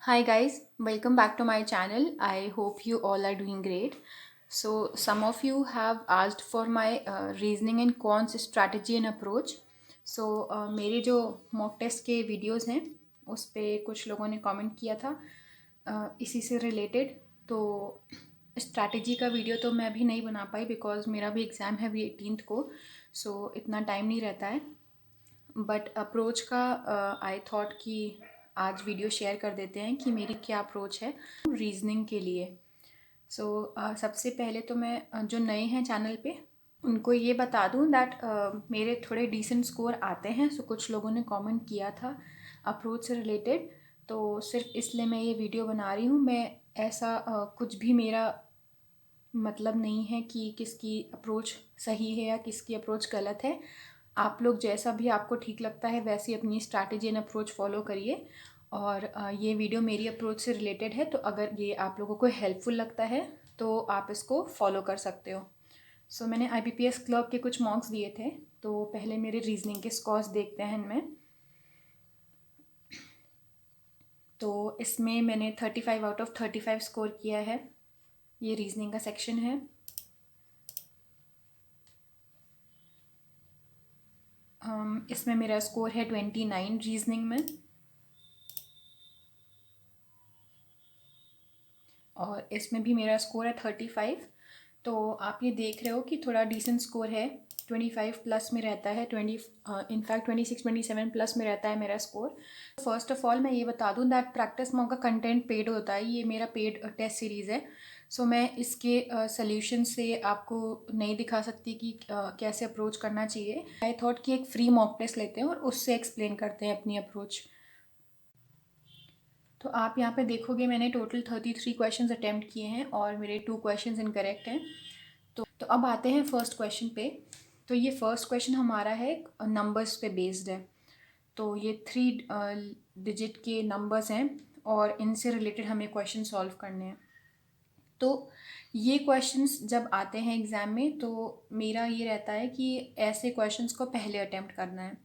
Hi guys, welcome back to my channel. I hope you all are doing great. So some of you have asked for my reasoning and cons strategy and approach. So मेरे जो mock test के videos हैं उस पे कुछ लोगों ने comment किया था इसी से related. तो स्ट्रैटेजी का वीडियो तो मैं अभी नहीं बना पाई बिकॉज मेरा भी एग्ज़ाम है अभी 18th को. सो इतना टाइम नहीं रहता है. बट अप्रोच का आई थॉट कि आज वीडियो शेयर कर देते हैं कि मेरी क्या अप्रोच है रीजनिंग के लिए. सो सबसे पहले तो मैं जो नए हैं चैनल पे उनको ये बता दूं दैट मेरे थोड़े डिसेंट स्कोर आते हैं. सो कुछ लोगों ने कमेंट किया था अप्रोच से रिलेटेड, तो सिर्फ इसलिए मैं ये वीडियो बना रही हूँ. मैं ऐसा कुछ भी मेरा मतलब नहीं है कि किसकी अप्रोच सही है या किसकी अप्रोच गलत है. आप लोग जैसा भी आपको ठीक लगता है वैसी अपनी स्ट्रैटेजी एंड अप्रोच फॉलो करिए. और ये वीडियो मेरी अप्रोच से रिलेटेड है, तो अगर ये आप लोगों को हेल्पफुल लगता है तो आप इसको फॉलो कर सकते हो. सो मैंने IBPS क्लर्क के कुछ मॉक्स दिए थे, तो पहले मेरे रीजनिंग के स्कोर्स देखते हैं इनमें. तो इसमें मैंने 35 आउट ऑफ 35 स्कोर किया है. ये रीजनिंग का सेक्शन है. इसमें मेरा स्कोर है 29 रीजनिंग में. और इसमें भी मेरा स्कोर है 35. तो आप ये देख रहे हो कि थोड़ा डिसेंट स्कोर है. 25 प्लस में रहता है, 20 इनफैक्ट 26 27 प्लस में रहता है मेरा स्कोर. फर्स्ट ऑफ ऑल मैं ये बता दूं दैट प्रैक्टिस मॉक का कंटेंट पेड होता है. ये मेरा पेड टेस्ट सीरीज़ है. सो मैं इसके सॉल्यूशन से आपको नहीं दिखा सकती कि कैसे अप्रोच करना चाहिए. आई थॉट कि एक फ्री मॉक टेस्ट लेते हैं और उससे एक्सप्लेन करते हैं अपनी अप्रोच. तो आप यहाँ पे देखोगे मैंने टोटल 33 क्वेश्चंस अटैम्प्ट किए हैं और मेरे 2 क्वेश्चंस इनकरेक्ट हैं. तो अब आते हैं फर्स्ट क्वेश्चन पे. तो ये फर्स्ट क्वेश्चन हमारा है नंबर्स पे बेस्ड है. तो ये 3 डिजिट के नंबर्स हैं और इनसे रिलेटेड हमें क्वेश्चन सॉल्व करने हैं. तो ये क्वेश्चंस जब आते हैं एग्ज़ाम में तो मेरा ये रहता है कि ऐसे क्वेश्चंस को पहले अटैम्प्ट करना है.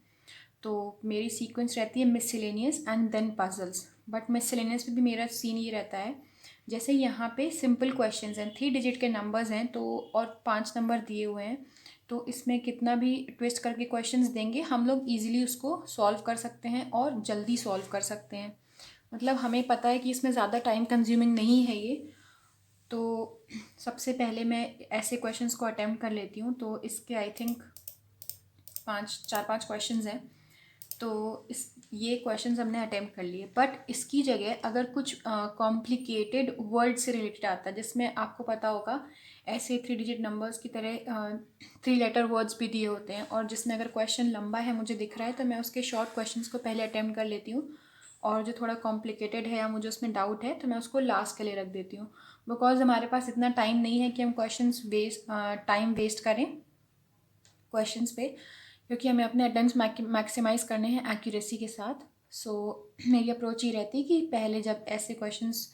तो मेरी सीक्वेंस रहती है miscellaneous and then puzzles. But miscellaneous में भी मेरा सीन ये रहता है जैसे यहाँ पे सिंपल क्वेश्चंस हैं, 3 डिजिट के नंबर्स हैं तो और 5 नंबर दिए हुए हैं. तो इसमें कितना भी ट्विस्ट करके क्वेश्चंस देंगे हम लोग इजीली उसको सॉल्व कर सकते हैं और जल्दी सॉल्व कर सकते हैं. मतलब हमें पता है कि इसमें ज़्यादा टाइम कंज्यूमिंग नहीं है ये. तो सबसे पहले मैं ऐसे क्वेश्चंस को अटेम्प्ट कर लेती हूँ. तो इसके आई थिंक 4-5 क्वेश्चंस हैं. तो इस ये क्वेश्चंस हमने अटेम्प्ट कर लिए. बट इसकी जगह अगर कुछ कॉम्प्लिकेटेड वर्ड से रिलेटेड आता है जिसमें आपको पता होगा ऐसे 3 डिजिट नंबर्स की तरह 3 लेटर वर्ड्स भी दिए होते हैं और जिसमें अगर क्वेश्चन लंबा है मुझे दिख रहा है तो मैं उसके शॉर्ट क्वेश्चंस को पहले अटेम्प्ट कर लेती हूँ. और जो थोड़ा कॉम्प्लिकेटेड है या मुझे उसमें डाउट है तो मैं उसको लास्ट के लिए रख देती हूँ. बिकॉज हमारे पास इतना टाइम नहीं है कि हम टाइम वेस्ट करें क्वेश्चंस पे, क्योंकि हमें अपने अटेम्प्ट्स मैक्सिमाइज़ करने हैं एक्यूरेसी के साथ. सो मेरी अप्रोच ये रहती है कि पहले जब ऐसे क्वेश्चंस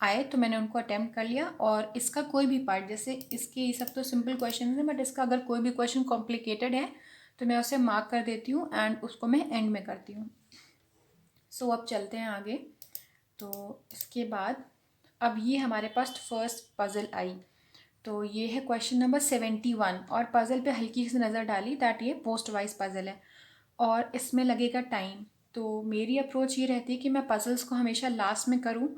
आए तो मैंने उनको अटेम्प्ट कर लिया. और इसका कोई भी पार्ट जैसे इसके ये सब तो सिंपल क्वेश्चन हैं बट इसका अगर कोई भी क्वेश्चन कॉम्प्लिकेटेड है तो मैं उसे मार्क कर देती हूँ एंड उसको मैं एंड में करती हूँ. सो अब चलते हैं आगे. तो इसके बाद अब ये हमारे पास फर्स्ट पज़ल आई. तो ये है क्वेश्चन नंबर 71 और पज़ल पे हल्की सी नज़र डाली दैट ये पोस्ट वाइज पज़ल है और इसमें लगेगा टाइम. तो मेरी अप्रोच ये रहती है कि मैं पज़ल्स को हमेशा लास्ट में करूं.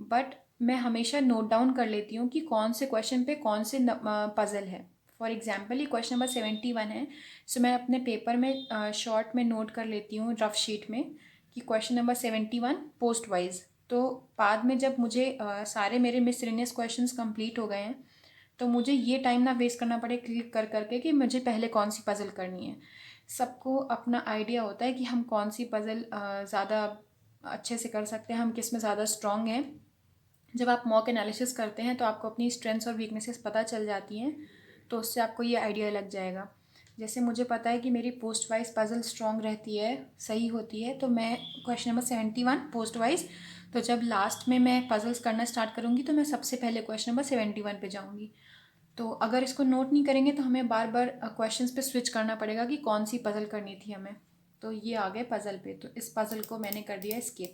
बट मैं हमेशा नोट डाउन कर लेती हूँ कि कौन से क्वेश्चन पे कौन से पज़ल है. फॉर एग्जांपल ये क्वेश्चन नंबर 71 है. सो मैं अपने पेपर में शॉर्ट में नोट कर लेती हूँ रफ शीट में कि क्वेश्चन नंबर 71 पोस्ट वाइज. तो बाद में जब मुझे सारे मेरे मिसलेनियस क्वेश्चंस कंप्लीट हो गए हैं तो मुझे ये टाइम ना वेस्ट करना पड़े क्लिक कर करके कि मुझे पहले कौन सी पज़ल करनी है. सबको अपना आइडिया होता है कि हम कौन सी पज़ल ज़्यादा अच्छे से कर सकते हैं, हम किस में ज़्यादा स्ट्रॉन्ग हैं. जब आप मॉक एनालिसिस करते हैं तो आपको अपनी स्ट्रेंथ्स और वीकनेसेस पता चल जाती हैं. तो उससे आपको ये आइडिया लग जाएगा. जैसे मुझे पता है कि मेरी पोस्ट वाइज पज़ल स्ट्रॉन्ग रहती है, सही होती है, तो मैं क्वेश्चन नंबर 71 पोस्ट वाइज. तो जब लास्ट में मैं पज़ल्स करना स्टार्ट करूँगी तो मैं सबसे पहले क्वेश्चन नंबर 71 पे जाऊँगी. तो अगर इसको नोट नहीं करेंगे तो हमें बार बार क्वेश्चंस पे स्विच करना पड़ेगा कि कौन सी पज़ल करनी थी हमें. तो ये आ गए पज़ल पे. तो इस पज़ल को मैंने कर दिया स्किप.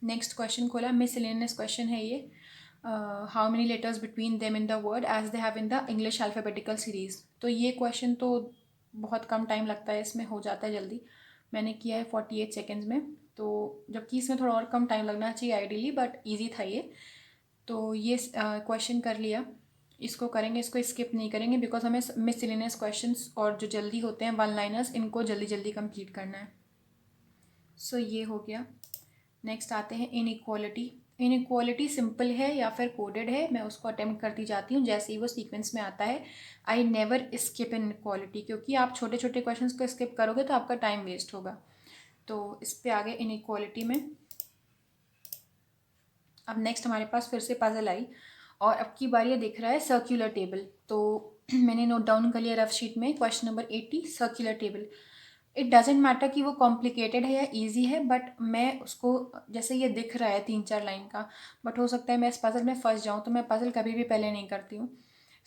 नेक्स्ट क्वेश्चन खोला, मिसलेनियस क्वेश्चन है ये। How many letters between them in the word as they have in the English alphabetical series. तो ये क्वेश्चन तो बहुत कम टाइम लगता है, इसमें हो जाता है जल्दी। मैंने किया है 48 सेकेंड्स में, तो जबकि इसमें थोड़ा और कम टाइम लगना चाहिए आइडियली, बट ईजी था ये। तो ये क्वेश्चन कर लिया, इसको करेंगे, इसको स्किप नहीं करेंगे बिकॉज हमें मिसलेनियस क्वेश्चंस और जो जल्दी होते हैं वन लाइनर्स, इनको जल्दी जल्दी कंप्लीट करना है। सो ये हो गया। नेक्स्ट आते हैं इनइक्वालिटी। इनइक्वालिटी सिंपल है या फिर कोडेड है, मैं उसको अटेम्प्ट करती जाती हूँ जैसे ही वो सीक्वेंस में आता है। आई नेवर स्किप इनइक्वालिटी, क्योंकि आप छोटे छोटे क्वेश्चंस को स्किप करोगे तो आपका टाइम वेस्ट होगा। तो इस पे आगे इनइक्वालिटी में। अब नेक्स्ट हमारे पास फिर से पजल आई, और अब की बार ये दिख रहा है सर्कुलर टेबल। तो मैंने नोट डाउन कर लिया रफ शीट में question number 80 circular table. It doesn't matter कि वो कॉम्प्लिकेटेड है या इजी है, बट मैं उसको, जैसे ये दिख रहा है 3-4 लाइन का, बट हो सकता है मैं इस पजल में फंस जाऊँ, तो मैं पजल कभी भी पहले नहीं करती हूँ।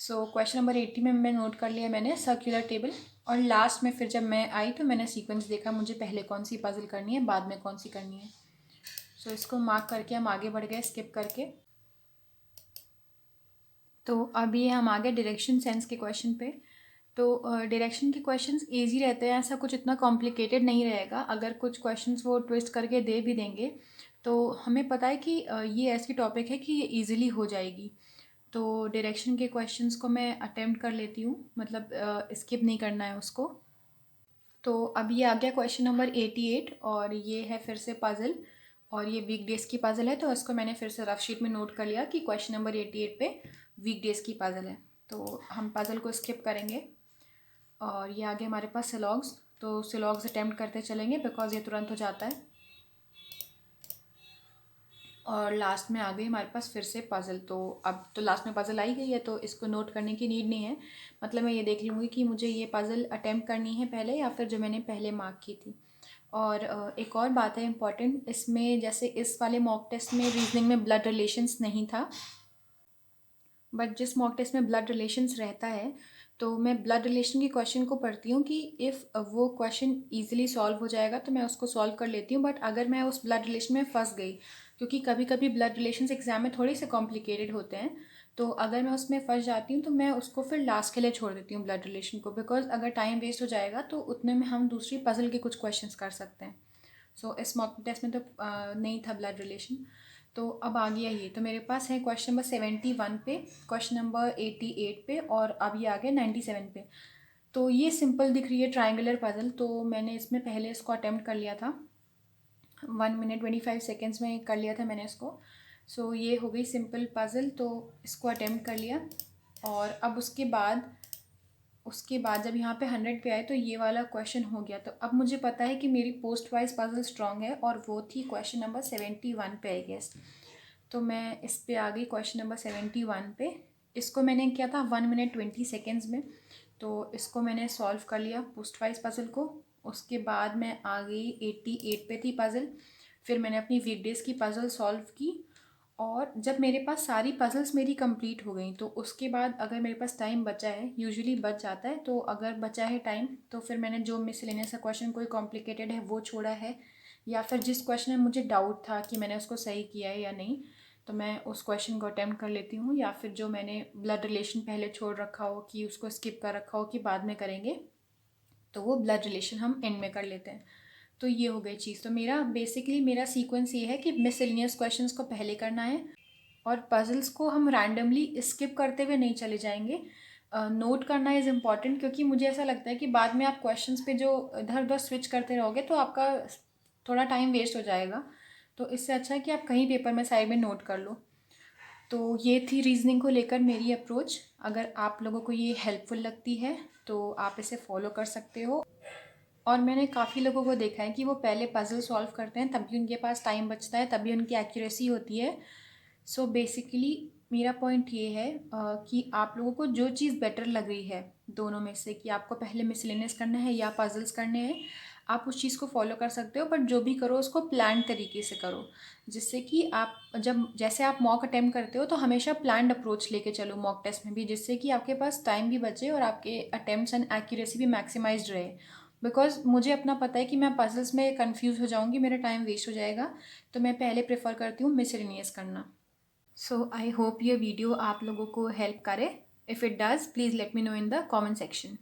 सो क्वेश्चन नंबर 80 में मैं नोट कर लिया मैंने सर्कुलर टेबल, और लास्ट में फिर जब मैं आई तो मैंने सीक्वेंस देखा मुझे पहले कौन सी पजल करनी है, बाद में कौन सी करनी है। सो इसको मार्क करके हम आगे बढ़ गए स्किप करके। तो अभी हम आ गए डायरेक्शन सेंस के क्वेश्चन पे। तो डायरेक्शन के क्वेश्चंस इजी रहते हैं, ऐसा कुछ इतना कॉम्प्लिकेटेड नहीं रहेगा। अगर कुछ क्वेश्चंस वो ट्विस्ट करके दे भी देंगे तो हमें पता है कि ये ऐसी टॉपिक है कि ये ईजिली हो जाएगी। तो डायरेक्शन के क्वेश्चंस को मैं अटेम्प्ट कर लेती हूँ, मतलब स्किप नहीं करना है उसको। तो अब ये आ गया क्वेश्चन नंबर 88, और ये है फिर से पज़ल, और ये वीक डेज़ की पज़ल है। तो इसको मैंने फिर से रफ शीट में नोट कर लिया कि क्वेश्चन नंबर 88 पे वीक डेज़ की पज़ल है। तो हम पज़ल को स्किप करेंगे, और ये आगे हमारे पास सिलॉग्स। तो सिलॉग्स अटेम्प्ट करते चलेंगे बिकॉज ये तुरंत हो जाता है। और लास्ट में आ गई हमारे पास फिर से पज़ल। तो अब तो लास्ट में पज़ल आई गई है तो इसको नोट करने की नीड नहीं है, मतलब मैं ये देख लूँगी कि मुझे ये पज़ल अटेम्प्ट करनी है पहले या फिर जो मैंने पहले मार्क की थी। और एक और बात है इम्पॉर्टेंट इसमें, जैसे इस वाले मॉक टेस्ट में रीजनिंग में ब्लड रिलेशंस नहीं था, बट जिस मॉक टेस्ट में ब्लड रिलेशंस रहता है तो मैं ब्लड रिलेशन के क्वेश्चन को पढ़ती हूँ कि इफ़ वो क्वेश्चन ईजिली सॉल्व हो जाएगा तो मैं उसको सॉल्व कर लेती हूँ। बट अगर मैं उस ब्लड रिलेशन में फंस गई, क्योंकि कभी कभी ब्लड रिलेशंस एग्जाम में थोड़े से कॉम्प्लिकेटेड होते हैं, तो अगर मैं उसमें फंस जाती हूँ तो मैं उसको फिर लास्ट के लिए छोड़ देती हूँ ब्लड रिलेशन को, बिकॉज अगर टाइम वेस्ट हो जाएगा तो उतने में हम दूसरी पजल के कुछ क्वेश्चंस कर सकते हैं। सो इस मॉक टेस्ट में तो नहीं था ब्लड रिलेशन। तो अब आ गया ये, तो मेरे पास है क्वेश्चन नंबर 71 पे, क्वेश्चन नंबर 88 पे, और अब ये आ गया 97 पे। तो ये सिंपल दिख रही है ट्राइंगुलर पजल, तो मैंने इसमें पहले इसको अटेम्प्ट कर लिया था 1 मिनट 25 सेकेंड्स में कर लिया था मैंने इसको। सो ये हो गई सिंपल पजल, तो इसको अटेम्प्ट कर लिया। और अब उसके बाद जब यहाँ पे 100 पे आए तो ये वाला क्वेश्चन हो गया। तो अब मुझे पता है कि मेरी पोस्ट वाइज पजल स्ट्रॉन्ग है, और वो थी क्वेश्चन नंबर 71 पे आई गेस। तो मैं इस पे आ गई क्वेश्चन नंबर 71 पे। इसको मैंने किया था 1 मिनट 20 सेकेंड्स में, तो इसको मैंने सॉल्व कर लिया पोस्ट वाइज पजल को। उसके बाद मैं आ गई 88 पे थी पजल, फिर मैंने अपनी वीकडेज़ की पजल सॉल्व की। और जब मेरे पास सारी पजल्स मेरी कंप्लीट हो गई तो उसके बाद अगर मेरे पास टाइम बचा है, यूजुअली बच जाता है, तो अगर बचा है टाइम तो फिर मैंने जो मिसलेनियस का क्वेश्चन कोई कॉम्प्लिकेटेड है वो छोड़ा है, या फिर जिस क्वेश्चन में मुझे डाउट था कि मैंने उसको सही किया है या नहीं, तो मैं उस क्वेश्चन को अटेम्प्ट कर लेती हूँ। या फिर जो मैंने ब्लड रिलेशन पहले छोड़ रखा हो कि उसको स्किप कर रखा हो कि बाद में करेंगे, तो वो ब्लड रिलेशन हम एंड में कर लेते हैं। तो ये हो गई चीज़। तो मेरा बेसिकली मेरा सीक्वेंस ये है कि मिसलेनियस क्वेश्चंस को पहले करना है, और पजल्स को हम रैंडमली स्किप करते हुए नहीं चले जाएंगे। नोट करना इज़ इम्पॉर्टेंट, क्योंकि मुझे ऐसा लगता है कि बाद में आप क्वेश्चंस पे जो इधर उधर स्विच करते रहोगे तो आपका थोड़ा टाइम वेस्ट हो जाएगा। तो इससे अच्छा है कि आप कहीं पेपर में साइड में नोट कर लो। तो ये थी रीजनिंग को लेकर मेरी अप्रोच। अगर आप लोगों को ये हेल्पफुल लगती है तो आप इसे फॉलो कर सकते हो। और मैंने काफ़ी लोगों को देखा है कि वो पहले पज़ल सॉल्व करते हैं, तभी उनके पास टाइम बचता है, तभी उनकी एक्यूरेसी होती है। सो बेसिकली मेरा पॉइंट ये है कि आप लोगों को जो चीज़ बेटर लग रही है दोनों में से, कि आपको पहले मिसलेनियस करना है या पजल्स करने हैं, आप उस चीज़ को फॉलो कर सकते हो। बट जो भी करो उसको प्लान तरीके से करो, जिससे कि आप जब जैसे आप मॉक अटेम्प्ट करते हो तो हमेशा प्लान्ड अप्रोच लेके चलो मॉक टेस्ट में भी, जिससे कि आपके पास टाइम भी बचे और आपके अटेम्प्ट्स एंड एक्यूरेसी भी मैक्सिमाइज्ड रहे। बिकॉज़ मुझे अपना पता है कि मैं पज़ल्स में कंफ्यूज हो जाऊँगी, मेरा टाइम वेस्ट हो जाएगा, तो मैं पहले प्रेफर करती हूँ मिसलेनियस करना। सो आई होप ये वीडियो आप लोगों को हेल्प करे। If it does please let me know in the comment section.